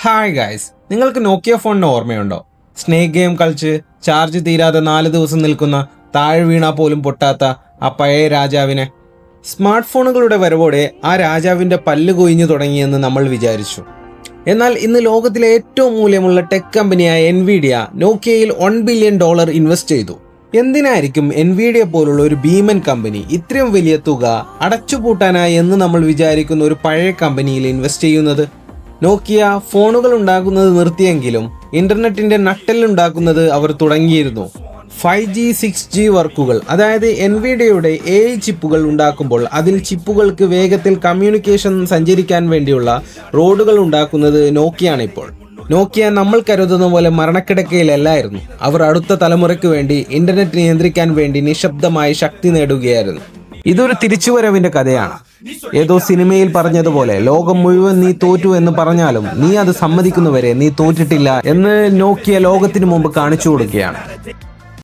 Hi guys, നിങ്ങൾക്ക് നോക്കിയ ഫോണിന് ഓർമ്മയുണ്ടോ? സ്നേക്ക് ഗെയിം കളിച്ച് ചാർജ് തീരാതെ 4 ദിവസം നിൽക്കുന്ന, താഴെ വീണാൽ പോലും പൊട്ടാത്ത ആ പഴയ രാജാവിനെ. സ്മാർട്ട് ഫോണുകളുടെ വരവോടെ ആ രാജാവിൻ്റെ പല്ല് കൊഴിഞ്ഞു തുടങ്ങിയെന്ന് നമ്മൾ വിചാരിച്ചു. എന്നാൽ ഇന്ന് ലോകത്തിലെ ഏറ്റവും മൂല്യമുള്ള ടെക് കമ്പനിയായ എൻവിഡിയ നോക്കിയയിൽ $1 ബില്യൺ ഇൻവെസ്റ്റ് ചെയ്തു. എന്തിനായിരിക്കും എൻവിഡിയ പോലുള്ള ഒരു ഭീമൻ കമ്പനി ഇത്രയും വലിയ തുക അടച്ചുപൂട്ടാനായി എന്ന് നമ്മൾ വിചാരിക്കുന്ന ഒരു പഴയ കമ്പനിയിൽ ഇൻവെസ്റ്റ് ചെയ്യുന്നത്? നോക്കിയ ഫോണുകൾ ഉണ്ടാക്കുന്നത് നിർത്തിയെങ്കിലും ഇന്റർനെറ്റിന്റെ നട്ടെല്ലുണ്ടാക്കുന്നത് അവർ തുടങ്ങിയിരുന്നു. 5G 6G വർക്കുകൾ, അതായത് എൻവിഡിയയുടെ AI ചിപ്പുകൾ ഉണ്ടാക്കുമ്പോൾ അതിൽ ചിപ്പുകൾക്ക് വേഗത്തിൽ കമ്മ്യൂണിക്കേഷൻ സഞ്ചരിക്കാൻ വേണ്ടിയുള്ള റോഡുകൾ ഉണ്ടാക്കുന്നത് നോക്കിയാണിപ്പോൾ. നോക്കിയ നമ്മൾ കരുതുന്ന പോലെ മരണക്കിടക്കയിലല്ലായിരുന്നു. അവർ അടുത്ത തലമുറയ്ക്ക് വേണ്ടി ഇന്റർനെറ്റ് നിയന്ത്രിക്കാൻ വേണ്ടി നിശബ്ദമായി ശക്തി നേടുകയായിരുന്നു. ഇതൊരു തിരിച്ചുവരവിന്റെ കഥയാണ്. ഏതോ സിനിമയിൽ പറഞ്ഞതുപോലെ ലോകം മുഴുവൻ നീ തോറ്റു എന്ന് പറഞ്ഞാലും നീ അത് സമ്മതിക്കുന്നവരെ നീ തോറ്റിട്ടില്ല എന്ന് നോക്കിയ ലോകത്തിന് മുമ്പ് കാണിച്ചു കൊടുക്കുകയാണ്.